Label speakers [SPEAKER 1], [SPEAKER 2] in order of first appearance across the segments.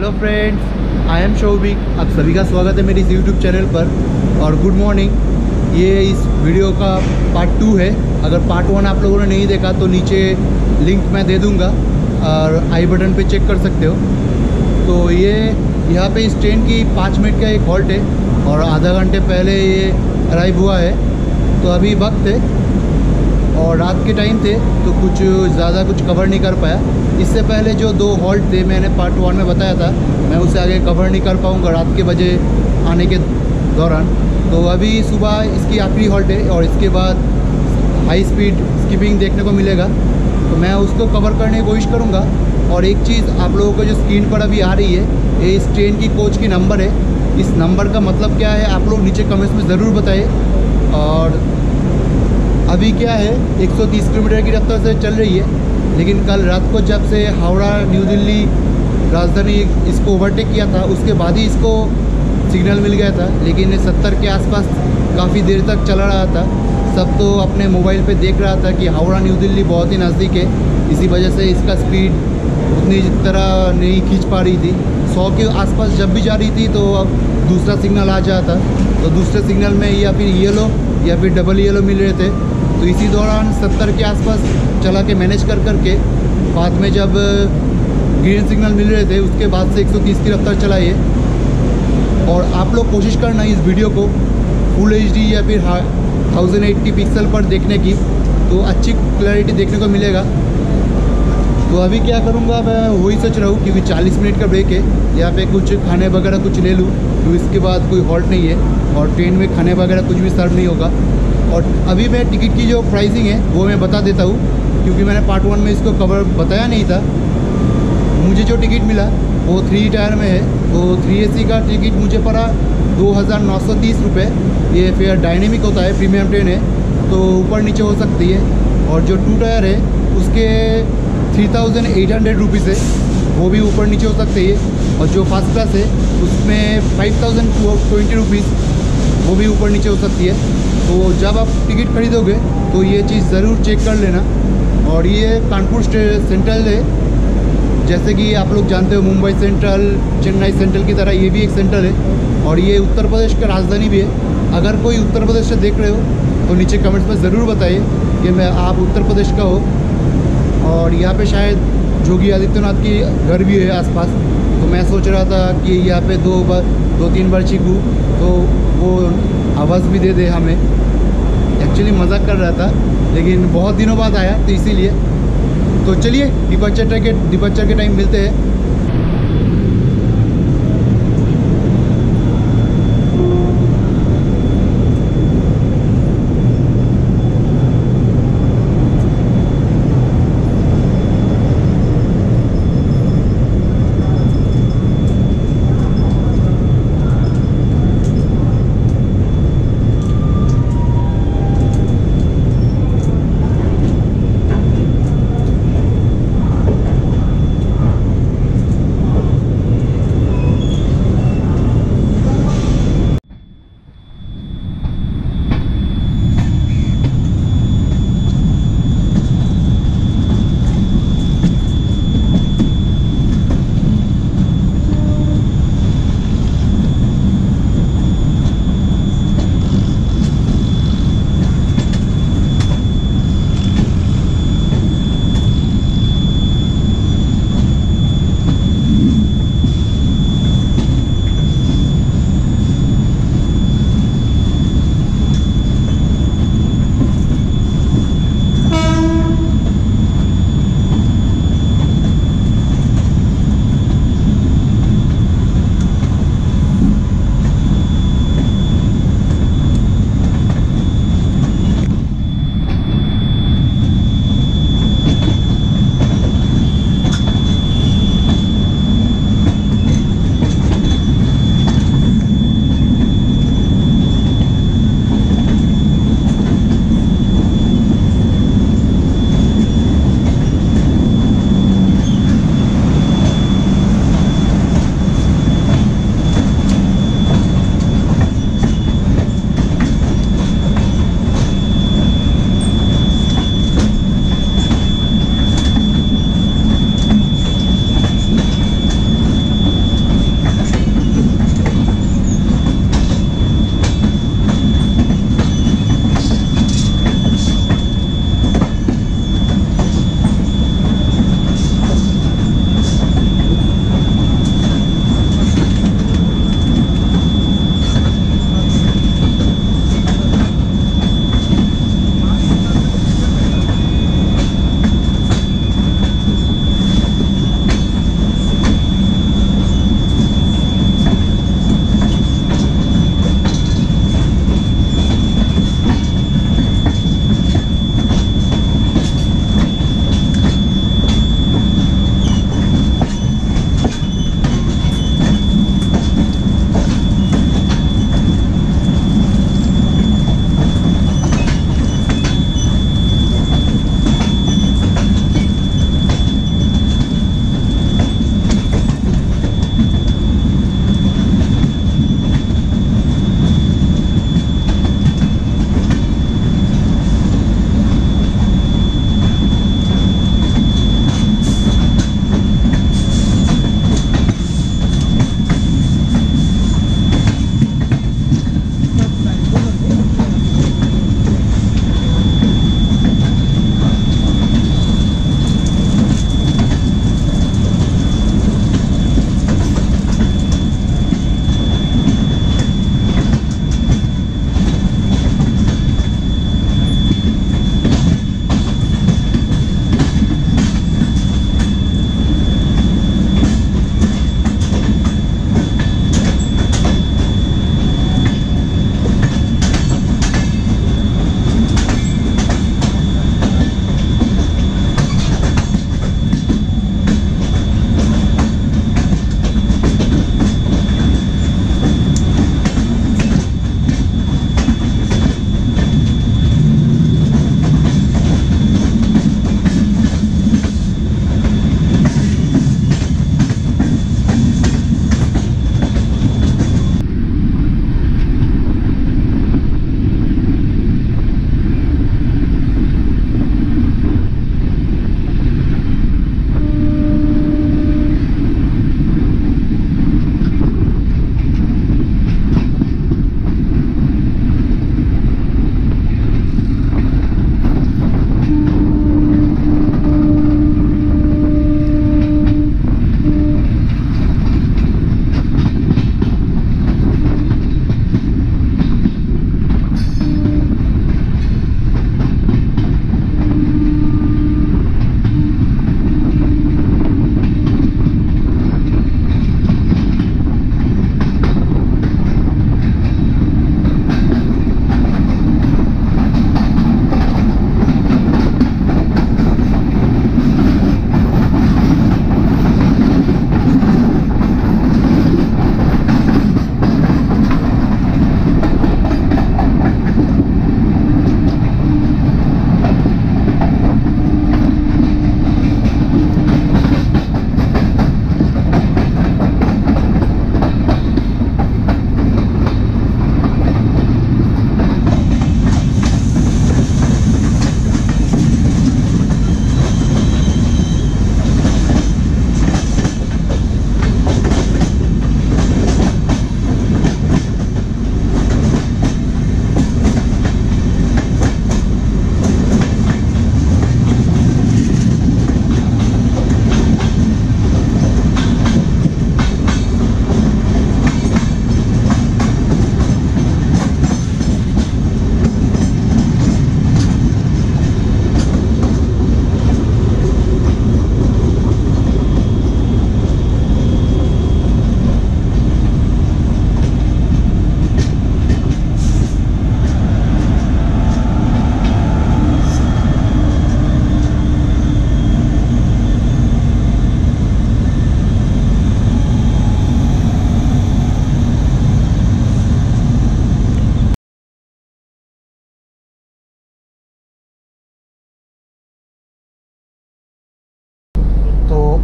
[SPEAKER 1] Hello friends, I am Shouvik. आप सभी का स्वागत है मेरी इस यूट्यूब चैनल पर और गुड मॉर्निंग। ये इस वीडियो का पार्ट 2 है। अगर पार्ट 1 आप लोगों ने नहीं देखा तो नीचे लिंक मैं दे दूंगा और आई बटन पे चेक कर सकते हो। तो ये यहाँ पे इस ट्रेन की 5 मिनट का एक हॉल्ट है और आधा घंटे पहले ये अराइव हुआ है। तो अभी वक्त है और रात के टाइम थे तो कुछ ज़्यादा कुछ कवर नहीं कर पाया। इससे पहले जो 2 हॉल्ट थे मैंने पार्ट 1 में बताया था, मैं उसे आगे कवर नहीं कर पाऊँगा रात के बजे आने के दौरान। तो अभी सुबह इसकी आखिरी हॉल्ट है और इसके बाद हाई स्पीड स्किपिंग देखने को मिलेगा, तो मैं उसको कवर करने की कोशिश करूँगा। और एक चीज़ आप लोगों को जो स्क्रीन पर अभी आ रही है, ये इस ट्रेन की कोच की नंबर है। इस नंबर का मतलब क्या है आप लोग नीचे कमेंट्स में ज़रूर बताइए। और अभी क्या है 130 किलोमीटर की रफ्तार से चल रही है, लेकिन कल रात को जब से हावड़ा न्यू दिल्ली राजधानी इसको ओवरटेक किया था उसके बाद ही इसको सिग्नल मिल गया था। लेकिन 70 के आसपास काफ़ी देर तक चला रहा था। सब तो अपने मोबाइल पे देख रहा था कि हावड़ा न्यू दिल्ली बहुत ही नज़दीक है, इसी वजह से इसका स्पीड उतनी तरह नहीं खींच पा रही थी। 100 के आसपास जब भी जा रही थी तो अब दूसरा सिग्नल आ जाता, तो दूसरे सिग्नल में या फिर येलो या फिर डबल येलो मिल रहे थे। तो इसी दौरान 70 के आसपास चला के मैनेज कर करके बाद में जब ग्रीन सिग्नल मिल रहे थे उसके बाद से 130 की रफ्तार चलाई है। और आप लोग कोशिश करना इस वीडियो को फुल HD या फिर 1080 पिक्सल पर देखने की, तो अच्छी क्लैरिटी देखने को मिलेगा। तो अभी क्या करूँगा, मैं वही सोच रहा हूँ क्योंकि 40 मिनट का ब्रेक है, यहाँ पे कुछ खाने वगैरह कुछ ले लूँ, तो इसके बाद कोई हॉल्ट नहीं है और ट्रेन में खाने वगैरह कुछ भी सर्व नहीं होगा। और अभी मैं टिकट की जो प्राइसिंग है वो मैं बता देता हूँ, क्योंकि मैंने पार्ट 1 में इसको कवर बताया नहीं था। मुझे जो टिकट मिला वो 3 टायर में है, तो 3 AC का टिकट मुझे पड़ा 2930 रुपये। ये फेयर डायनेमिक होता है, प्रीमियम ट्रेन है तो ऊपर नीचे हो सकती है। और जो 2 टायर है उसके 3800 रुपीज़ है, वो भी ऊपर नीचे हो सकती है। और जो फर्स्ट क्लास है उसमें 5020 रुपीज़, वो भी ऊपर नीचे हो सकती है। तो जब आप टिकट खरीदोगे तो ये चीज़ ज़रूर चेक कर लेना। और ये कानपुर सेंट्रल है, जैसे कि आप लोग जानते हो मुंबई सेंट्रल, चेन्नई सेंट्रल की तरह ये भी एक सेंट्रल है। और ये उत्तर प्रदेश का राजधानी भी है। अगर कोई उत्तर प्रदेश से देख रहे हो तो नीचे कमेंट्स में ज़रूर बताइए कि मैं आप उत्तर प्रदेश का हो। और यहाँ पे शायद योगी आदित्यनाथ की घर भी है आसपास, तो मैं सोच रहा था कि यहाँ पे 2-3 बार चीखूँ तो वो आवाज़ भी दे दे हमें। एक्चुअली मजाक कर रहा था, लेकिन बहुत दिनों बाद आया तो इसीलिए। तो चलिए डिपार्चर के टाइम मिलते हैं।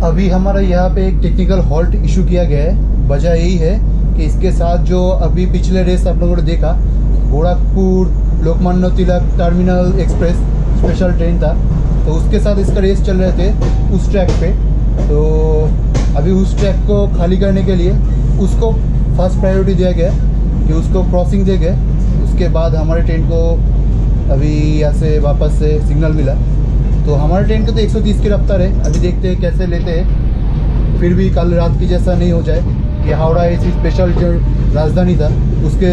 [SPEAKER 1] अभी हमारा यहाँ पे एक टेक्निकल हॉल्ट इशू किया गया है। वजह यही है कि इसके साथ जो अभी पिछले रेस आप लोगों ने देखा, Gorakhpur Lokmanya Tilak terminal express special train था, तो उसके साथ इसका रेस चल रहे थे उस ट्रैक पे। तो अभी उस ट्रैक को खाली करने के लिए उसको फर्स्ट प्रायोरिटी दिया गया कि उसको क्रॉसिंग दे गए। उसके बाद हमारे ट्रेन को अभी यहाँ से वापस से सिग्नल मिला। तो हमारे ट्रेन के तो 130 की रफ्तार है। अभी देखते हैं कैसे लेते हैं, फिर भी कल रात की जैसा नहीं हो जाए कि हावड़ा एसी स्पेशल जो राजधानी था उसके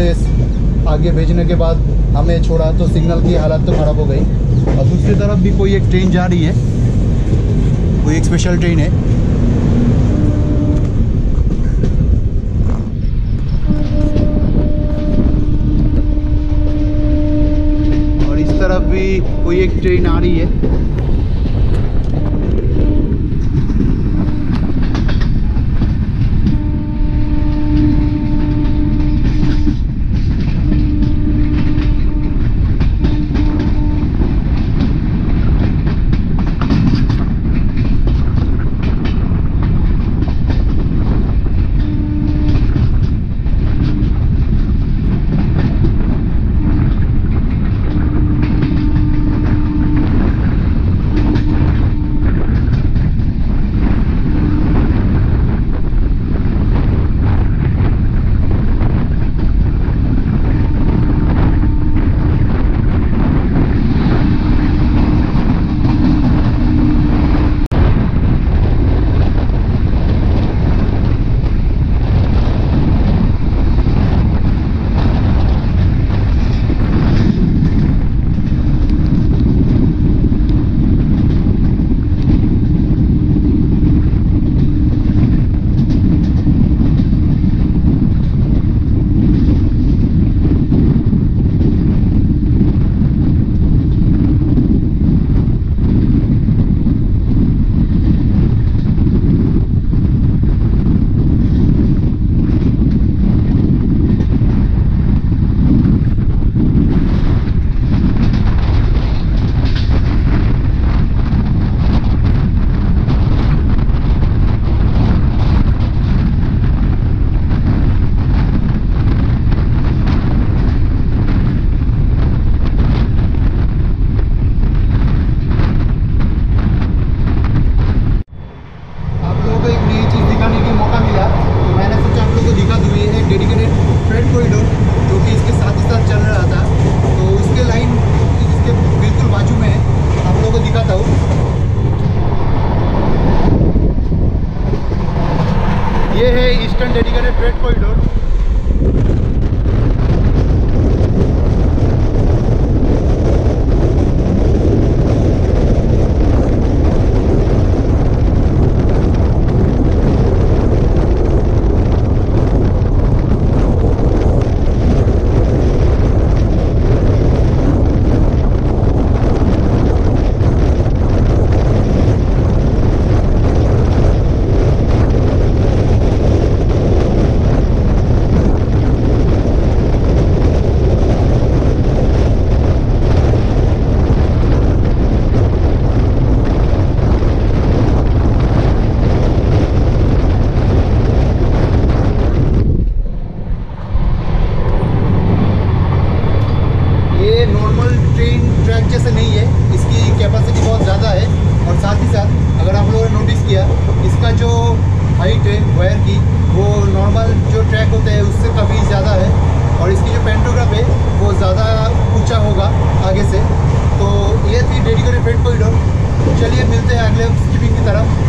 [SPEAKER 1] आगे भेजने के बाद हमें छोड़ा तो सिग्नल की हालत तो ख़राब हो गई। और दूसरी तरफ भी कोई एक ट्रेन जा रही है, कोई एक स्पेशल ट्रेन है। और इस तरफ भी कोई एक ट्रेन आ रही है। ये है ईस्टर्न डेडिकेटेड फ्रेट कॉरिडोर। इसका जो हाइट है वायर की वो नॉर्मल जो ट्रैक होते हैं उससे काफ़ी ज़्यादा है और इसकी जो पेंटोग्राफ है वो ज़्यादा ऊंचा होगा आगे से। तो ये थी डेडिकेटेड फ्रेट कॉरिडोर। चलिए मिलते हैं अगले स्किपिंग की तरफ।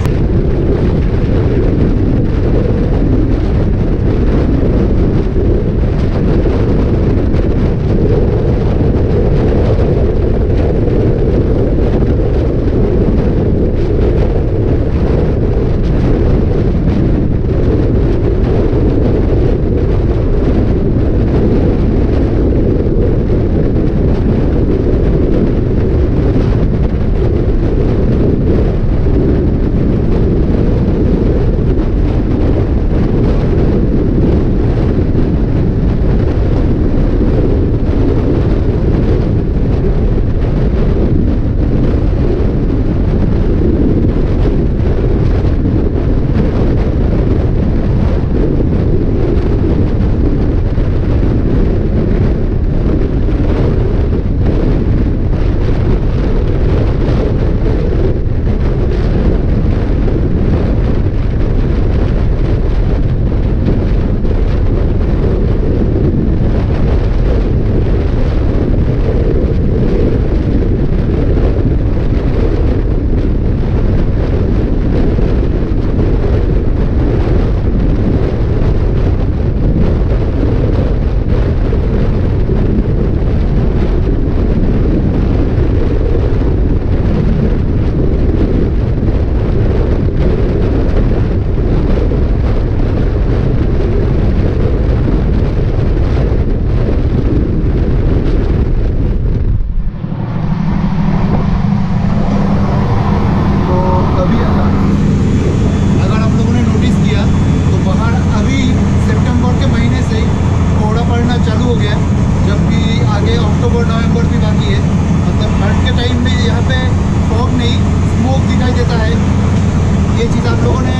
[SPEAKER 1] ये चीज़ आप लोगों ने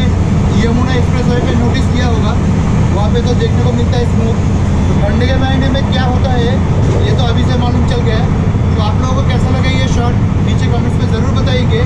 [SPEAKER 1] यमुना एक्सप्रेसवे पे नोटिस किया होगा, वहाँ पे तो देखने को मिलता है स्मोक। तो ठंड के महीने में क्या होता है ये तो अभी से मालूम चल गया है। तो आप लोगों को कैसा लगा ये शॉट नीचे कमेंट्स में ज़रूर बताइए।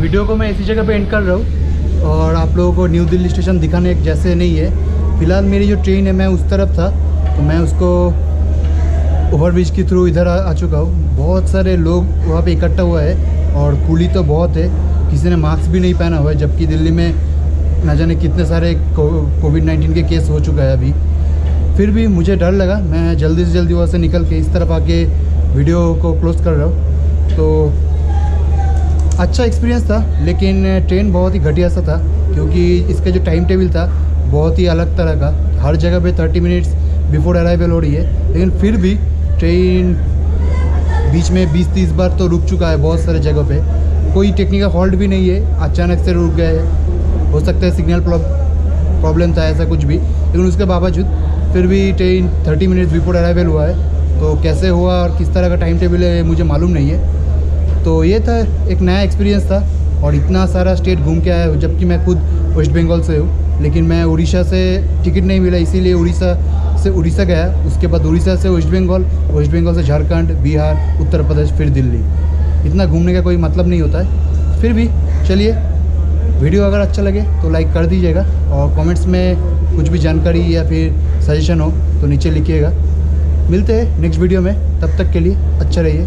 [SPEAKER 1] वीडियो को मैं इसी जगह पे एंड कर रहा हूँ और आप लोगों को न्यू दिल्ली स्टेशन दिखाने जैसे नहीं है। फ़िलहाल मेरी जो ट्रेन है मैं उस तरफ था, तो मैं उसको ओवरब्रिज के थ्रू इधर आ चुका हूँ। बहुत सारे लोग वहाँ पे इकट्ठा हुआ है और कूली तो बहुत है, किसी ने मास्क भी नहीं पहना हुआ है, जबकि दिल्ली में न जाने कितने सारे कोविड-19 के केस हो चुका है अभी। फिर भी मुझे डर लगा, मैं जल्दी से जल्दी वहाँ से निकल के इस तरफ आके वीडियो को क्लोज़ कर रहा हूँ। तो अच्छा एक्सपीरियंस था, लेकिन ट्रेन बहुत ही घटिया सा था क्योंकि इसका जो टाइम टेबल था बहुत ही अलग तरह का। हर जगह पे 30 मिनट्स बिफोर अराइवल हो रही है, लेकिन फिर भी ट्रेन बीच में 20-30 बार तो रुक चुका है बहुत सारे जगह पे। कोई टेक्निकल फॉल्ट भी नहीं है, अचानक से रुक गए, हो सकता है सिग्नल प्रॉब्लम था, ऐसा कुछ भी। लेकिन उसके बावजूद फिर भी ट्रेन 30 मिनट्स बिफोर अराइवल हुआ है। तो कैसे हुआ और किस तरह का टाइम टेबल है मुझे मालूम नहीं है। तो ये था, एक नया एक्सपीरियंस था और इतना सारा स्टेट घूम के आया हूँ, जबकि मैं खुद वेस्ट बंगाल से हूँ। लेकिन मैं उड़ीसा से टिकट नहीं मिला, इसीलिए उड़ीसा से उड़ीसा गया, उसके बाद उड़ीसा से वेस्ट बंगाल से झारखंड, बिहार, उत्तर प्रदेश, फिर दिल्ली। इतना घूमने का कोई मतलब नहीं होता है। फिर भी चलिए, वीडियो अगर अच्छा लगे तो लाइक कर दीजिएगा और कमेंट्स में कुछ भी जानकारी या फिर सजेशन हो तो नीचे लिखिएगा। मिलते हैं नेक्स्ट वीडियो में, तब तक के लिए अच्छा रहिए।